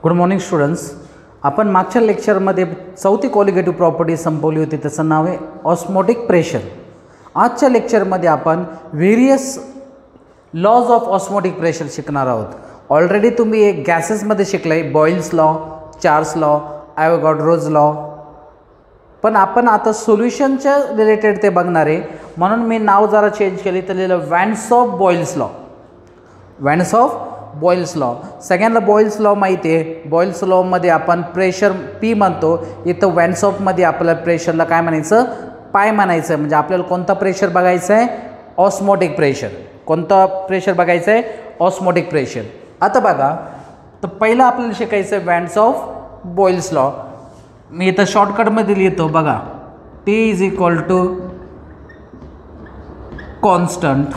Good morning students. आपण मागच्या लेक्चरमध्ये चौथी कॉलिगेटिव्ह प्रॉपर्टी संपवली होती. त्याचं नाव आहे ऑस्मोटिक प्रेशर. आजच्या लेक्चरमध्ये आपण various laws of osmotic pressure शिकणार आहोत. ऑलरेडी तुम्ही एक गॅसेसमध्ये शिकलं आहे, Boyle's law, Charles law, Avogadro's law. पण आपण आता सोल्युशनच्या रिलेटेड ते बघणार आहे, म्हणून मी नाव जरा चेंज केले. तर लिहिलं vans Hoff Boyle's law. Vans Hoff Boyle's law. सगळ्यांना बॉइल्स लॉ माहिती आहे. बॉइल्स लॉमध्ये आपण प्रेशर पी म्हणतो. इथं व्हॅन्स ऑफमध्ये आपल्याला प्रेशरला काय म्हणायचं? पाय म्हणायचं. म्हणजे आपल्याला कोणता प्रेशर बघायचं आहे? Osmotic pressure. कोणता प्रेशर बघायचं आहे? Osmotic pressure. आता बघा, तर पहिलं आपल्याला शिकायचं आहे व्हॅन्स ऑफ बॉइल्स लॉ. मी इथं शॉर्टकटमध्ये लिहितो बघा. T is equal to constant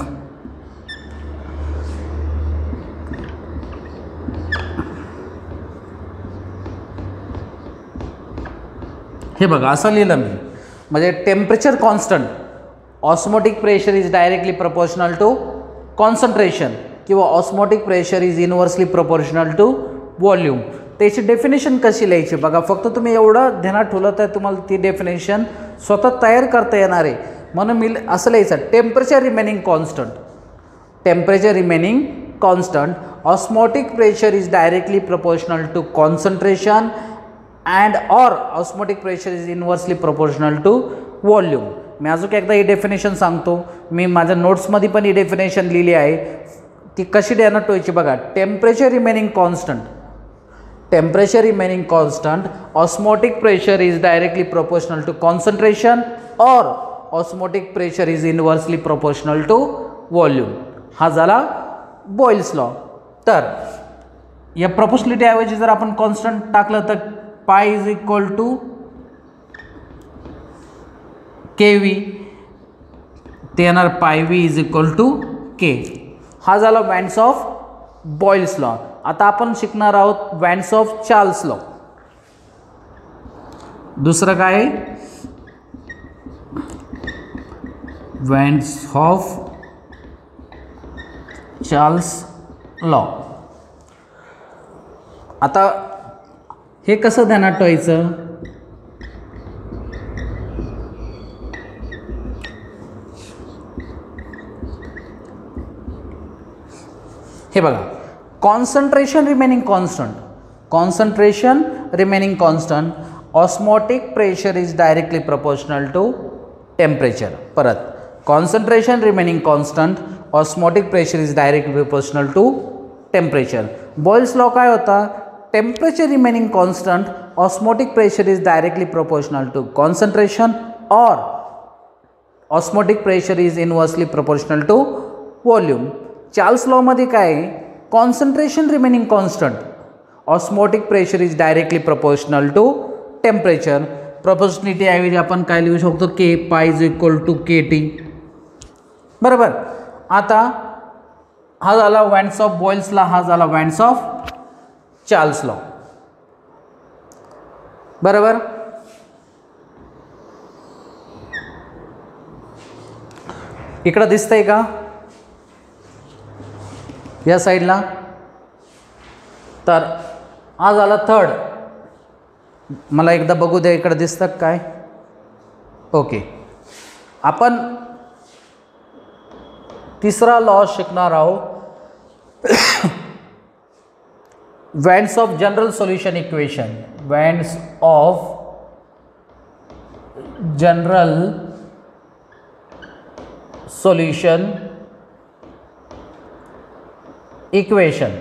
हे बघा असं लिहिलं मी. म्हणजे temperature constant, osmotic pressure is directly proportional to concentration किंवा osmotic pressure is inversely proportional to volume. त्याची डेफिनेशन कशी लिहायची बघा. फक्त तुम्ही एवढं ध्यानात ठेवलं तर तुम्हाला ती डेफिनेशन स्वतः तयार करता येणार आहे. म्हणून मी असं लिहायचं, temperature remaining constant. Temperature remaining constant, osmotic pressure is directly proportional to concentration and or osmotic pressure is inversely proportional to volume. मी अजून एकदा ही डेफिनेशन सांगतो. मी माझ्या नोट्समध्ये पण ही डेफिनेशन लिहिली आहे. ती कशी ध्यानात ठेवायची बघा. Temperature remaining constant, temperature remaining constant, osmotic pressure is directly proportional to concentration or osmotic pressure is inversely proportional to volume. हा झाला बॉइल्स लॉ. तर या प्रोपोर्शनलिटी ऐवजी जर आपण कॉन्स्टंट टाकलं तर pi is equal to K V, ते येणार pi V is equal to K. हा झाला व्हॅन्स ऑफ बॉइल्स लॉ. आता आपण शिकणार आहोत व्हॅन्स ऑफ चार्ल्स लॉ. दुसरं काय? Van't Hoff Charles law. आता हे कसं ध्यानात ठेवायचं? हे बघा, concentration remaining constant, concentration remaining constant, osmotic pressure is directly proportional to temperature. परत concentration remaining constant, osmotic pressure is directly proportional to temperature. Boyle's law काय होता? Temperature remaining constant, osmotic pressure is directly proportional to concentration or osmotic pressure is inversely proportional to volume. Charles लॉमध्ये काय? Concentration remaining constant, osmotic pressure is directly proportional to temperature. Proportionality ऐवजी आपण काय लिहू शकतो? K pi is equal to K T. बरोबर. आता हा झाला व्हॅन्स ऑफ बॉइल्सला, हा झाला व्हॅन्स ऑफ चार्ल्स लॉ. बरोबर. इकडं दिसतंय का या साईडला? तर हा झाला थर्ड. मला एकदा बघू द्या इकडं दिसतं काय? ओके. आपण तिसरा लॉ शिकणार आहोत, van't of general solution equation. Van't of general solution equation.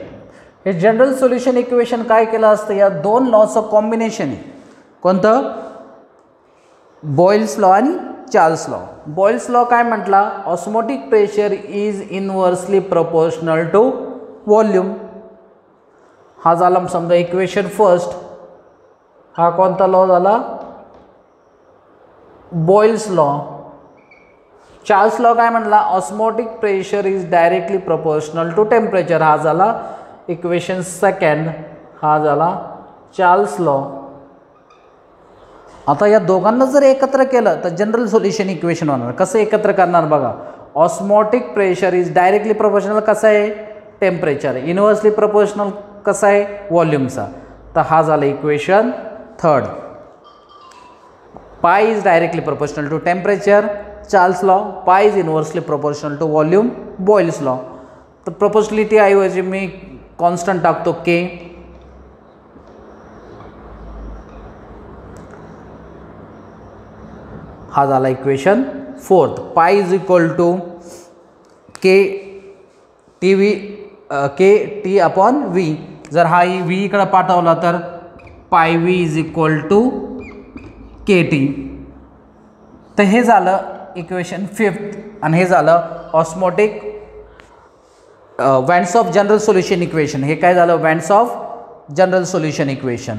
हे जनरल सोल्युशन इक्वेशन काय केलं असतं? या दोन लॉचं कॉम्बिनेशन आहे. कोणतं? बॉइल्स लॉ आणि चार्ल्स लॉ. बॉइल्स लॉ काय म्हटला? Osmotic pressure is inversely proportional to volume. हा झाला समजा इक्वेशन फर्स्ट. हा कोणता लॉ झाला? Boils law. चार्ल्स लॉ काय म्हटला? Osmotic pressure is directly proportional to temperature. हा झाला इक्वेशन सेकंड. हा झाला चार्ल्स लॉ. आता या दोघांना जर एकत्र केलं तर जनरल सोल्युशन इक्वेशन होणार. कसं एकत्र करणार बघा. Osmotic pressure is directly proportional कसं आहे टेम्परेचर, इनव्हर्सली प्रोपोर्शनल कसा आहे व्हॉल्यूमचा. तर हा झालं equation third. Pi is directly proportional to temperature, Charles law. Pi is inversely proportional to volume, Boyle's law. तर प्रोपोर्शनलिटी ऐवजी मी कॉन्स्टंट टाकतो के. हा झाला equation fourth. Pi is equal to K T upon V. जर हा V इकडे पाठवला तर pi V is equal to K T. तर हे झालं इक्वेशन फिफ्थ. आणि हे झालं osmotic van't Hoff general solution equation. हे काय झालं, van't Hoff general solution equation.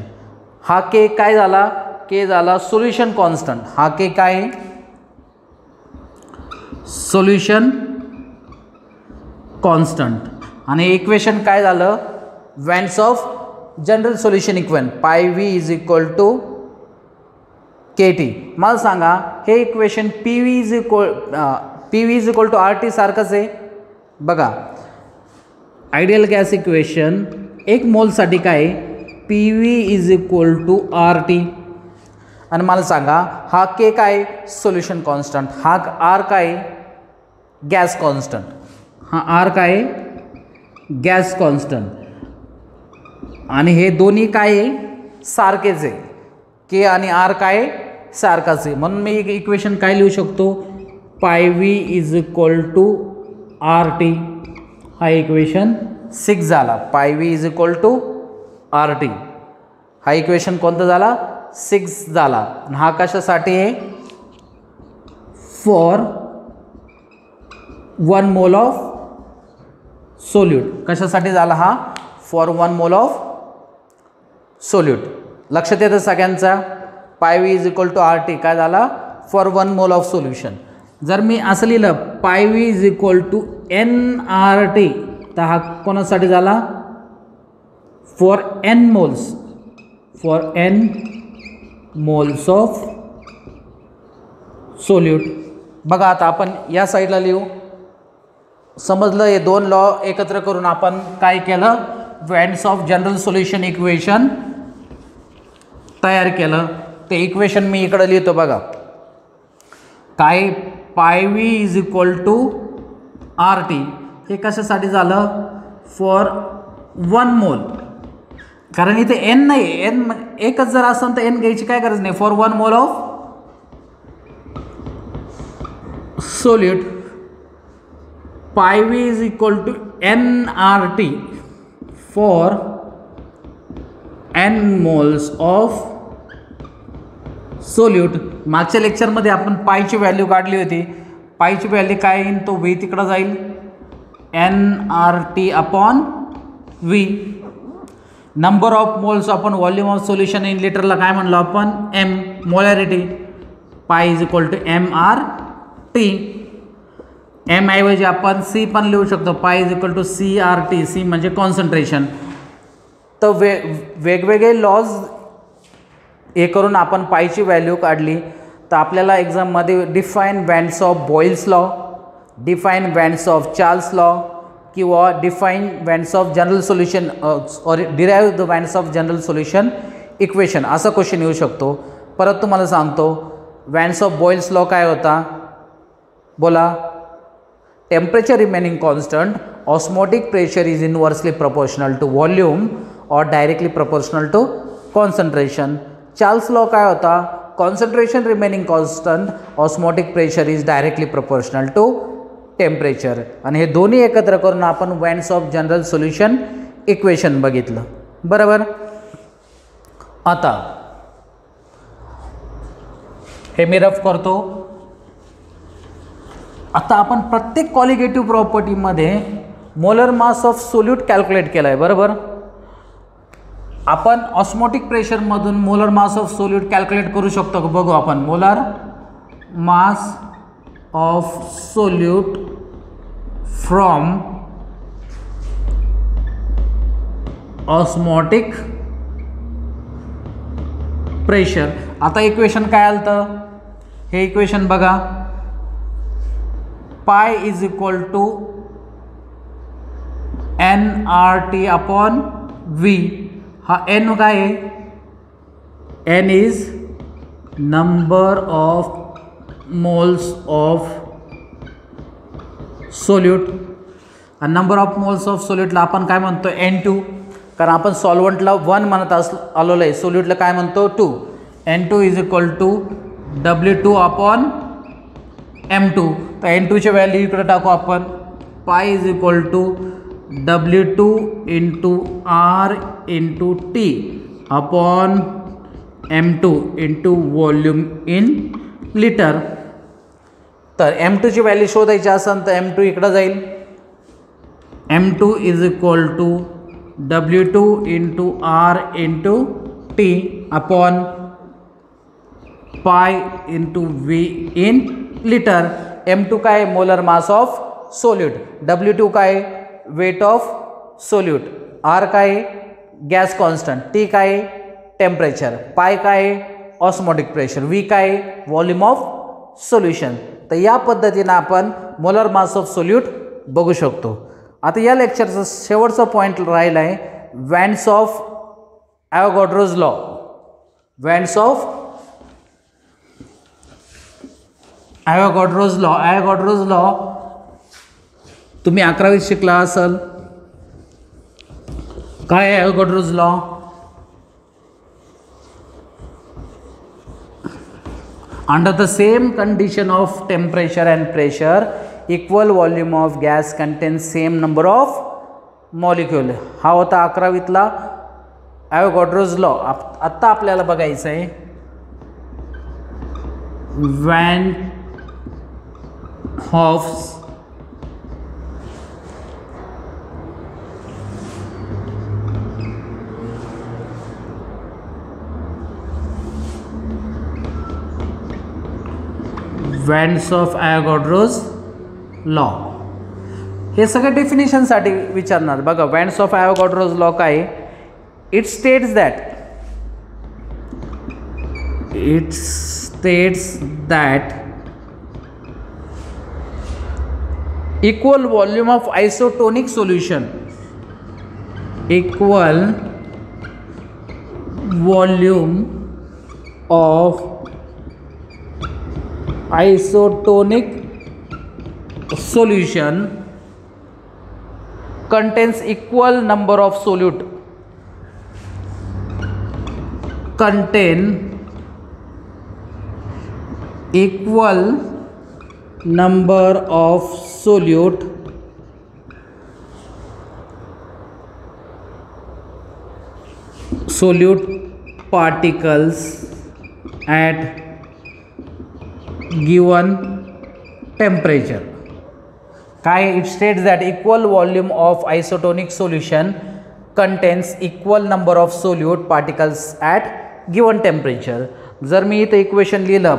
हा के काय झाला, के झाला सोल्युशन कॉन्स्टंट. हा के काय, सोल्युशन कॉन्स्टंट. आणि इक्वेशन काय झालं, van't Hoff general solution equation. Pi V is equal to K T. मला सांगा हे equation P V is equal to R T सारखंच आहे. बघा आयडियल गॅस इक्वेशन 1 मोलसाठी काय, P V is equal to R T. आणि मला सांगा हा के काय, सोल्युशन कॉन्स्टंट. हा आर काय, गॅस कॉन्स्टंट. हा आर काय, गॅस कॉन्स्टंट. आणि हे दोन्ही काय आहे, सारखेच आहे. के आणि आर काय, सारखाच आहे. म्हणून मी एक इक्वेशन काय लिहू शकतो, pi V is equal to R T. हा इक्वेशन 6 झाला. Pi V is equal to R T हा इक्वेशन कोणता झाला, 6 झाला. आणि हा कशासाठी आहे, फॉर 1 मोल ऑफ सोल्यूट. कशासाठी झाला हा, फॉर 1 मोल ऑफ सोल्यूट. लक्षात येतं सगळ्यांचा. Pi V is equal to R T काय झाला, फॉर 1 मोल ऑफ सोल्युशन. जर मी असं लिहिलं pi V is equal to N R T तर हा कोणासाठी झाला, for N moles, for N moles of solute. बघा आता आपण या साईडला लिहू. समजलं, हे 2 लॉ एकत्र करून आपण काय केलं, Vance Hoff general solution equation तयार केलं. ते इक्वेशन मी इकडे लिहितो. बघा काय, pi V is equal to R T हे कशासाठी झालं, फॉर 1 मोल. कारण इथे एन नाही, एन एकच जर असेल तर एन घ्यायची काय गरज नाही. For 1 mole of solute pi V is equal to N R T for N moles of solute. मागच्या लेक्चरमध्ये आपण पायची व्हॅल्यू काढली होती. पायची व्हॅल्यू काय येईल, तो व्ही तिकडं जाईल, N R T upon V. Number of moles आपण व्हॉल्यूम ऑफ सोल्युशन इन लिटरला काय म्हणलो आपण, M, molarity. Pi is equal to M R T. M ऐवजी आपण सी पण लिहू शकतो. Pi is equal to C R T. C म्हणजे कॉन्सन्ट्रेशन. तर वेगवेगळे लॉज हे करून आपण पायची व्हॅल्यू काढली. तर आपल्याला एक्झाममध्ये define van't Hoff Boyle's law, define van't Hoff Charles law किंवा define van't Hoff general solution और derive the van't Hoff general solution equation असा क्वेश्चन येऊ शकतो. परत तुम्हाला सांगतो वॅन्स ऑफ बॉइल्स लॉ काय होता, बोला. Temperature remaining constant, osmotic pressure is inversely proportional to volume और directly proportional to concentration. Charles law काय होता, concentration remaining constant, osmotic pressure is directly proportional to temperature. आणि हे दोन्ही एकत्र करून आपण van't Hoff general solution equation बघितलं. बरोबर. आता हे मी रफ करतो. आता आपण प्रत्येक क्वालिटेटिव्ह प्रॉपर्टीमध्ये molar mass of solute calculate केला आहे. बरोबर. आपण ऑस्मोटिक प्रेशरमधून molar mass of solute calculate करू शकतो का, बघू आपण. Molar mass of solute from osmotic pressure. आता इक्वेशन काय आलं तर हे इक्वेशन बघा, pi is equal to N R T upon V. हा एन काय आहे, N is number of moles of solute. आणि नंबर ऑफ मोल्स ऑफ सोल्यूटला आपण काय म्हणतो, N2, कारण आपण सॉल्वंटला 1 म्हणत आलेलो आहे, सोल्यूटला काय म्हणतो 2. N2 is equal to W2 upon M2. तर N2ची व्हॅल्यू इकडे टाकू आपण, pi is equal to W2 into R into T upon M2 into volume in litre. तर M2ची व्हॅल्यू शोधायची असेल तर M2 इकडं जाईल, M2 is equal to W2 into R into T upon pi into V in litre. M2 काय, molar mass of solute, W2 काय, weight of solute, R काय, गॅस कॉन्स्टंट, T काय, टेम्परेचर, पाय काय, osmotic pressure, V काय, volume of solution. तर या पद्धतीनं आपण मोलर मास ऑफ सोल्यूट बघू शकतो. आता या लेक्चरचा शेवटचा पॉईंट राहिला आहे van't Hoff Avogadro's law. Van't Hoff Avogadro's law. Avogadro's law तुम्ही 11वीत शिकला असाल. काय आहे Avogadro's law? Under the same condition of temperature and pressure, equal volume of gas contains same number of molecule. हा होता 11वीतला ॲव्होगाड्रोज लॉ. आत्ता आपल्याला बघायचं आहे van Hoff's van't Hoff Avogadro's law. हे सगळे डेफिनेशनसाठी विचारणार. बघा वॅन्स ऑफ ॲव्होगाड्रोज लॉ काय, it states that equal volume of isotonic solution, equal volume of isotonic solution contains equal number of solute, contain equal number of solute particles at given temperature. काय, it states that equal volume of isotonic solution contains equal number of solute particles at given temperature. जर मी इथं इक्वेशन लिहिलं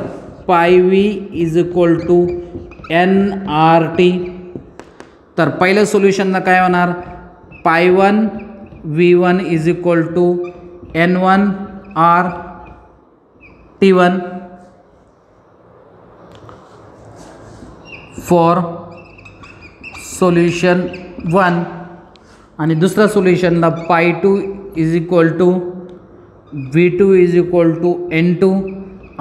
pi V is equal to nRT, तर पहिलं सोल्युशनला काय होणार, pi 1 V1 is equal to N1 R T1 for solution 1. आणि दुसऱ्या सोल्युशनला pi 2 is equal to V2 is equal to N2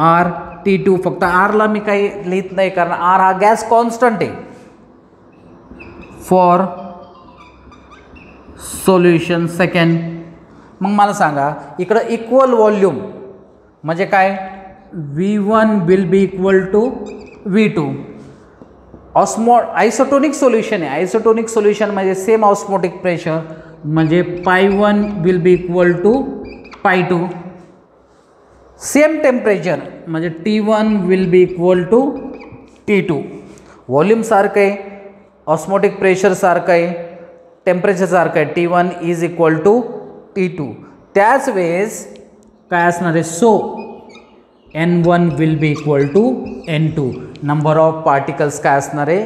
R T2. फक्त Rला मी काही लिहित नाही कारण R हा गॅस कॉन्स्टंट आहे. For solution second. मग मला सांगा इकडं इक्वल वॉल्यूम म्हणजे काय, V1 will be equal to V2. Isotonic solution आहे, आयसोटोनिक सोल्युशन म्हणजे सेम ऑस्मोटिक प्रेशर म्हणजे pi 1 will be equal to पाय 2. सेम टेम्परेचर म्हणजे T1 will be equal to T2. Volume सारखं आहे, ऑस्मोटिक प्रेशर सारखं आहे, टेम्परेचर सारखं आहे, T1 is equal to T2. त्याच वेळेस काय असणार आहे, so N1 will be equal to N2. Number of particles काय असणार आहे,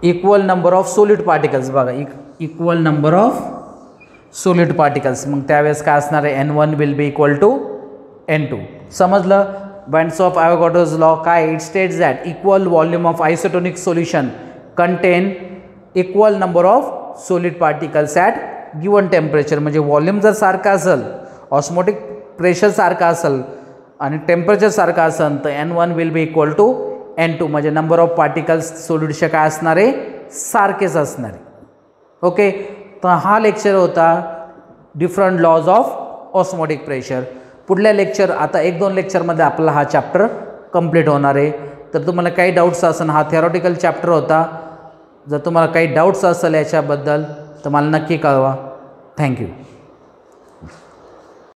equal number of solid particles. बघा equal number of solid particles. मग त्यावेळेस काय असणार आहे, N1 will be equal to N2. समजलं. बँड्स ऑफ ॲव्होगाड्रोज लॉ काय, it states that equal volume of isotonic solution contain equal number of solid particles at given temperature. म्हणजे volume जर सारखा असेल, ऑस्मोटिक प्रेशर सारखा असेल आणि टेम्परेचर सारखा असेल तर N1 will be equal to N2. म्हणजे नंबर ऑफ पार्टिकल्स सॉलिडचे काय असणार आहे, सारखेच असणार आहे. ओके, तर हा लेक्चर होता different laws of osmotic pressure. पुढल्या लेक्चर आता 1-2 लेक्चरमध्ये आपला हा चॅप्टर कंप्लीट होणार आहे. तर तुम्हाला काही डाऊट्स असेल, हा थिअरॉटिकल चॅप्टर होता. जर तुम्हाला काही डाऊट्स असेल याच्याबद्दल तर मला नक्की कळवा. थँक्यू.